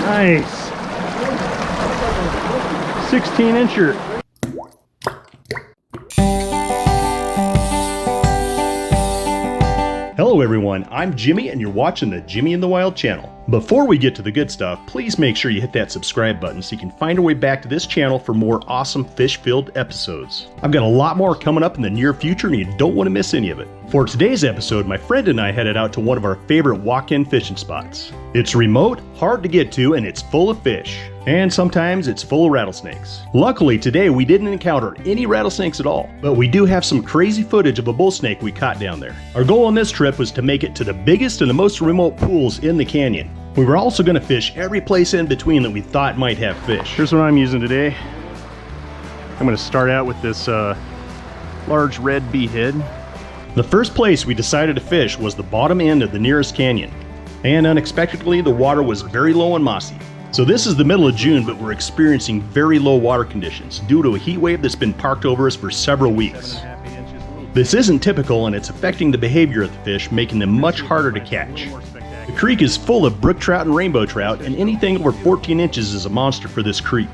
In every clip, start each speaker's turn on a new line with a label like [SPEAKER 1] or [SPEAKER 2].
[SPEAKER 1] Nice. 16-incher. Hello everyone, I'm Jimmy and you're watching the Jimmy in the Wild channel. Before we get to the good stuff, please make sure you hit that subscribe button so you can find your way back to this channel for more awesome fish-filled episodes. I've got a lot more coming up in the near future and you don't want to miss any of it. For today's episode, my friend and I headed out to one of our favorite walk-in fishing spots. It's remote, hard to get to, and it's full of fish. And sometimes it's full of rattlesnakes. Luckily today we didn't encounter any rattlesnakes at all, but we do have some crazy footage of a bull snake we caught down there. Our goal on this trip was to make it to the biggest and the most remote pools in the canyon. We were also going to fish every place in between that we thought might have fish. Here's what I'm using today. I'm going to start out with this large red Bead-Head. The first place we decided to fish was the bottom end of the nearest canyon. And unexpectedly, the water was very low and mossy. So this is the middle of June, but we're experiencing very low water conditions due to a heat wave that's been parked over us for several weeks. This isn't typical and it's affecting the behavior of the fish, making them much harder to catch. The creek is full of brook trout and rainbow trout, and anything over 14 inches is a monster for this creek.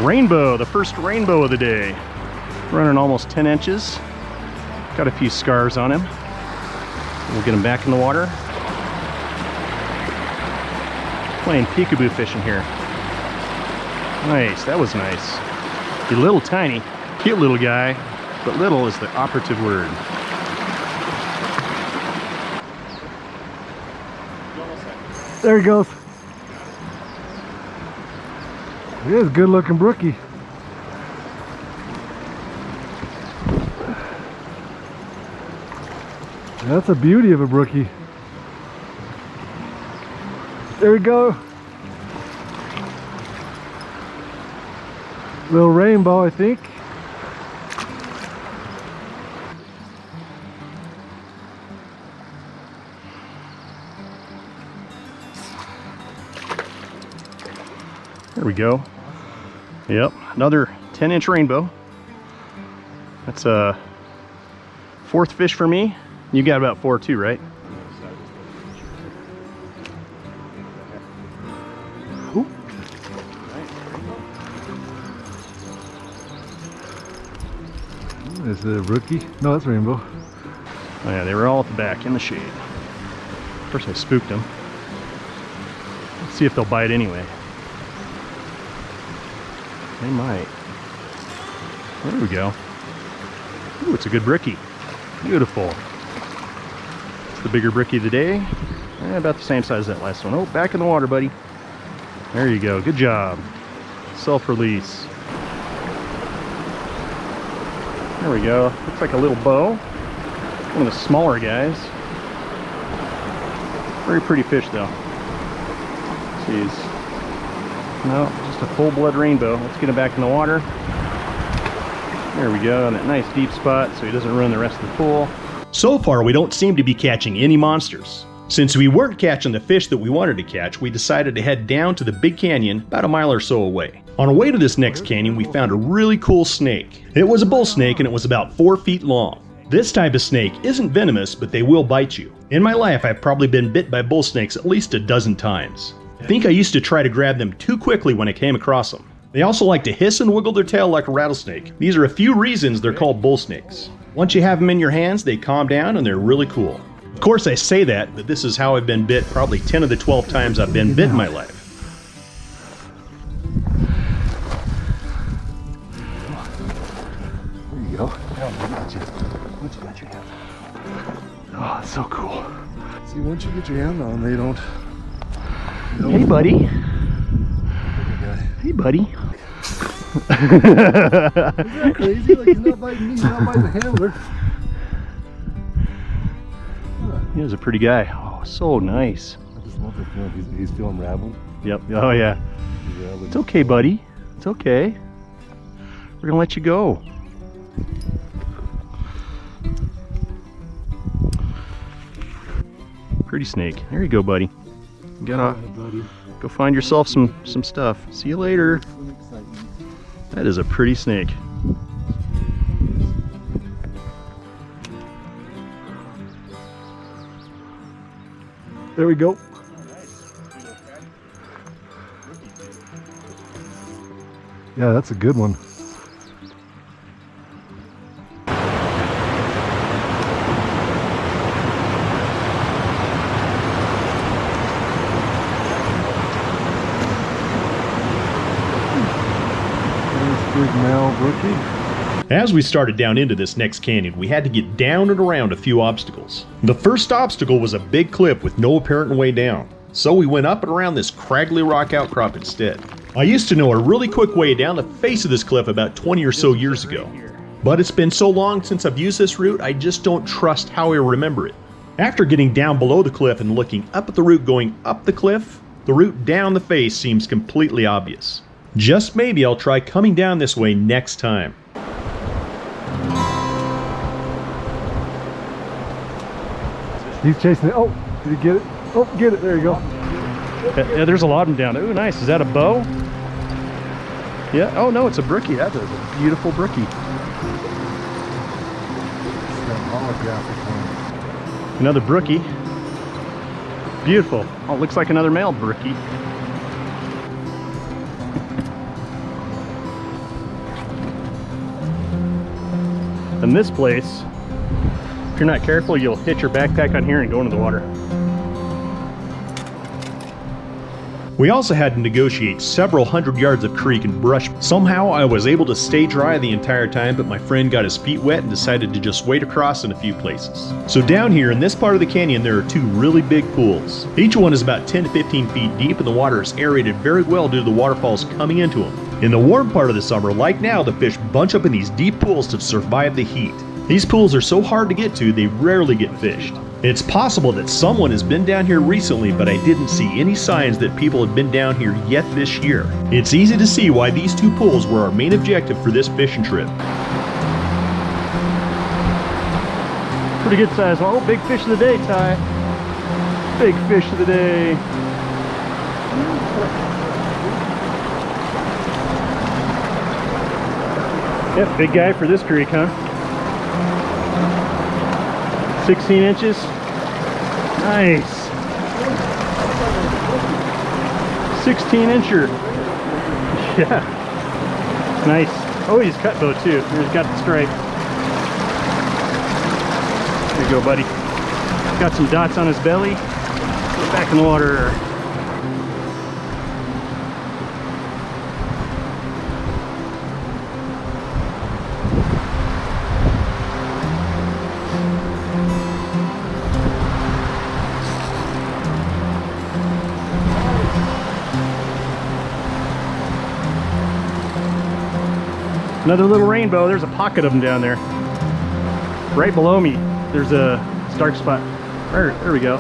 [SPEAKER 1] Rainbow, the first rainbow of the day. Running almost 10 inches. Got a few scars on him. We'll get him back in the water. Playing peekaboo fishing here. Nice, that was nice. He's a little tiny, cute little guy, but little is the operative word.
[SPEAKER 2] There he goes. He is a good looking brookie. That's a beauty of a brookie. There we go. Little rainbow, I think.
[SPEAKER 1] There we go. Yep, another 10-inch rainbow. That's a fourth fish for me. You got about 4 too, right? Ooh.
[SPEAKER 2] Is it a brookie? No, that's rainbow.
[SPEAKER 1] Oh yeah, they were all at the back in the shade. Of course I spooked them. Let's see if they'll bite anyway. They might. There we go. Ooh, it's a good brookie. Beautiful. It's the bigger brookie of the day. About the same size as that last one. Oh, back in the water, buddy. There you go. Good job. Self-release. There we go. Looks like a little bow. One of the smaller guys. Very pretty fish, though. Jeez. No, just a full-blood rainbow. Let's get him back in the water. There we go, in that nice deep spot so he doesn't ruin the rest of the pool. So far, we don't seem to be catching any monsters. Since we weren't catching the fish that we wanted to catch, we decided to head down to the big canyon about a mile or so away. On our way to this next canyon, we found a really cool snake. It was a bull snake and it was about 4 feet long. This type of snake isn't venomous, but they will bite you. In my life, I've probably been bit by bull snakes at least a dozen times. I think I used to try to grab them too quickly when I came across them. They also like to hiss and wiggle their tail like a rattlesnake. These are a few reasons they're called bull snakes. Once you have them in your hands, they calm down and they're really cool. Of course I say that, but this is how I've been bit probably 10 of the 12 times I've been bit in my life.
[SPEAKER 2] There you go. Once you got your hand. Oh, that's so cool. See, once you get your hand on them, they don't.
[SPEAKER 1] Hey, buddy. Hey, buddy.
[SPEAKER 2] Isn't that crazy? Like, he's not biting me, he's not biting the handler.
[SPEAKER 1] He was a pretty guy. Oh, so nice.
[SPEAKER 2] I just love the feeling. He's feeling rattled.
[SPEAKER 1] Yep. Oh, yeah. It's okay, buddy. It's okay. We're going to let you go. Pretty snake. There you go, buddy. Gotta go find yourself some stuff. See you later. That is a pretty snake.
[SPEAKER 2] There we go. Yeah, that's a good one. Big male brookie.
[SPEAKER 1] As we started down into this next canyon, we had to get down and around a few obstacles. The first obstacle was a big cliff with no apparent way down, so we went up and around this craggly rock outcrop instead. I used to know a really quick way down the face of this cliff about 20 or so years ago, but it's been so long since I've used this route, I just don't trust how I remember it. After getting down below the cliff and looking up at the route going up the cliff, the route down the face seems completely obvious. Just maybe I'll try coming down this way next time.
[SPEAKER 2] He's chasing it. Oh, did he get it? Oh, get it. There you go.
[SPEAKER 1] Yeah, there's a lot of them down there. Ooh, nice. Is that a bow? Yeah. Oh, no, it's a brookie. That is a beautiful brookie. Another brookie. Beautiful. Oh, looks like another male brookie. In this place, if you're not careful, you'll hit your backpack on here and go into the water. We also had to negotiate several hundred yards of creek and brush. Somehow I was able to stay dry the entire time, but my friend got his feet wet and decided to just wade across in a few places. So down here in this part of the canyon, there are two really big pools. Each one is about 10 to 15 feet deep, and the water is aerated very well due to the waterfalls coming into them. In the warm part of the summer, like now, the fish bunch up in these deep pools to survive the heat. These pools are so hard to get to, they rarely get fished. It's possible that someone has been down here recently, but I didn't see any signs that people had been down here yet this year. It's easy to see why these two pools were our main objective for this fishing trip.
[SPEAKER 3] Pretty good size one. Oh, big fish of the day, Ty. Big fish of the day. Yep, big guy for this creek, huh? 16 inches. Nice. 16 incher. Yeah. Nice. Oh, he's cut bow too. He's got the stripe. There you go, buddy. Got some dots on his belly. Get back in the water. Another little rainbow. There's a pocket of them down there. Right below me, there's a dark spot. There we go.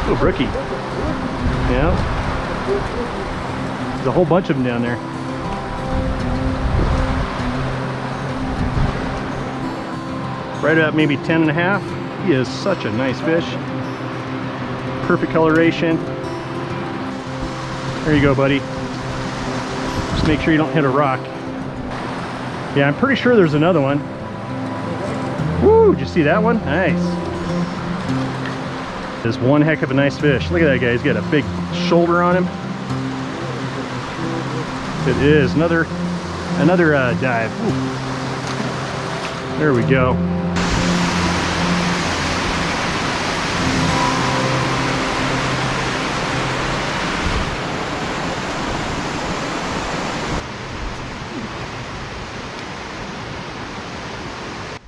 [SPEAKER 3] Little brookie. Yeah. There's a whole bunch of them down there. Right at maybe 10 and a half. He is such a nice fish. Perfect coloration. There you go, buddy. Just make sure you don't hit a rock. Yeah, I'm pretty sure there's another one. Woo, did you see that one? Nice. This one heck of a nice fish. Look at that guy, he's got a big shoulder on him. It is another dive. Ooh. There we go.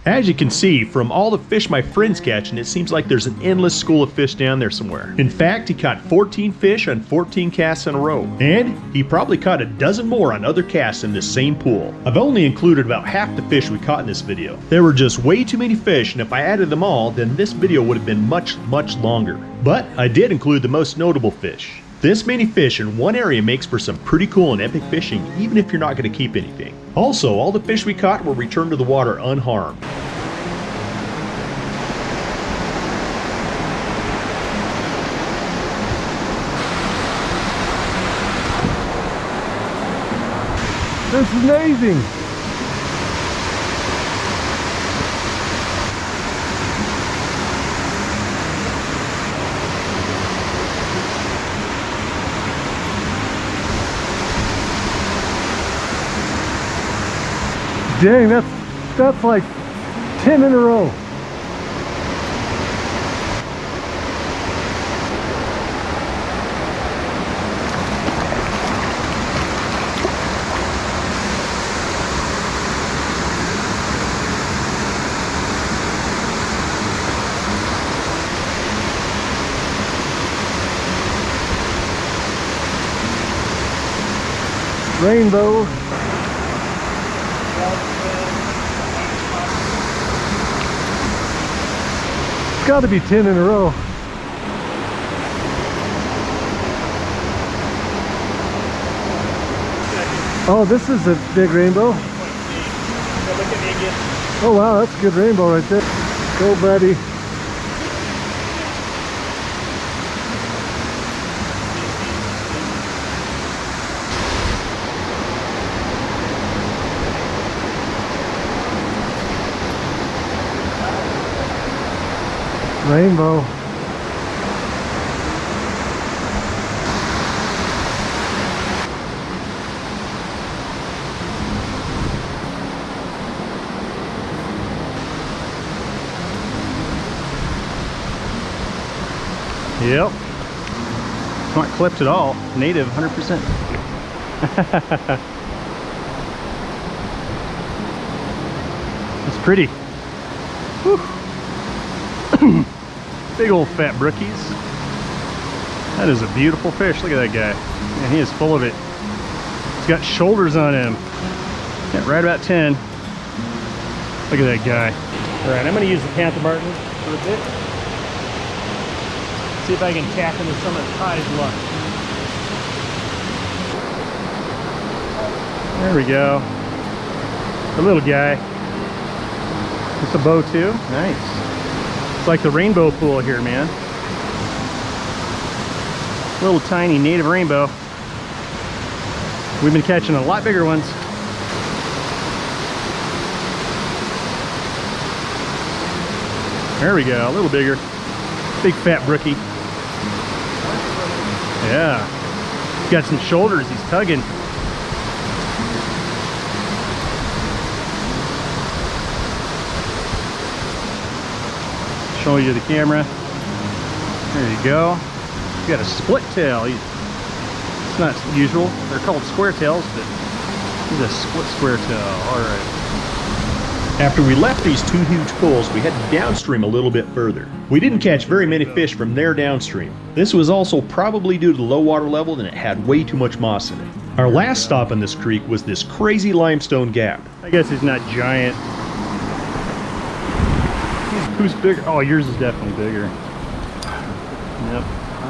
[SPEAKER 1] As you can see, from all the fish my friend's catching, it seems like there's an endless school of fish down there somewhere. In fact, he caught 14 fish on 14 casts in a row. And he probably caught a dozen more on other casts in this same pool. I've only included about half the fish we caught in this video. There were just way too many fish, and if I added them all, then this video would have been much, much longer. But I did include the most notable fish. This many fish in one area makes for some pretty cool and epic fishing, even if you're not going to keep anything. Also, all the fish we caught were returned to the water unharmed.
[SPEAKER 2] This is amazing. Dang, that's like 10 in a row. Rainbow. It's got to be 10 in a row. Oh, this is a big rainbow. Oh wow, that's a good rainbow right there. Go, buddy. Rainbow.
[SPEAKER 3] Yep. Not clipped at all. Native, 100%. It's pretty. Whew. Big old fat brookies. That is a beautiful fish. Look at that guy. Man, he is full of it. He's got shoulders on him. Yeah, right about 10. Look at that guy. All right, I'm going to use the Panther Martin for a bit. See if I can tap into some of the tide's luck. There we go. The little guy. It's a bow too. Nice. It's like the rainbow pool here, man. Little tiny native rainbow. We've been catching a lot bigger ones. There we go, a little bigger. Big fat brookie. Yeah. He's got some shoulders, he's tugging. Show you the camera. There you go. He's got a split tail. It's not usual. They're called square tails, but he's a split square tail. All right.
[SPEAKER 1] After we left these two huge pools, we headed downstream a little bit further. We didn't catch very many fish from there downstream. This was also probably due to the low water level and it had way too much moss in it. Our last stop on this creek was this crazy limestone gap.
[SPEAKER 3] I guess he's not giant. Who's bigger? Oh, yours is definitely bigger. Yep.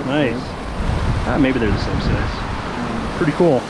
[SPEAKER 3] Nice. Maybe they're the same size. Pretty cool.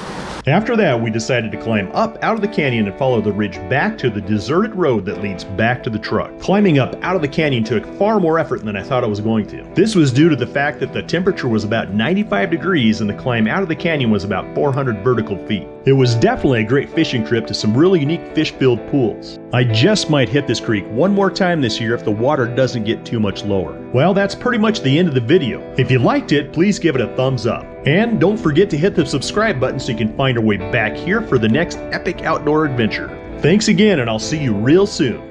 [SPEAKER 1] After that, we decided to climb up out of the canyon and follow the ridge back to the deserted road that leads back to the truck. Climbing up out of the canyon took far more effort than I thought it was going to. This was due to the fact that the temperature was about 95 degrees and the climb out of the canyon was about 400 vertical feet. It was definitely a great fishing trip to some really unique fish-filled pools. I just might hit this creek one more time this year if the water doesn't get too much lower. Well, that's pretty much the end of the video. If you liked it, please give it a thumbs up. And don't forget to hit the subscribe button so you can find our way back here for the next epic outdoor adventure. Thanks again, and I'll see you real soon.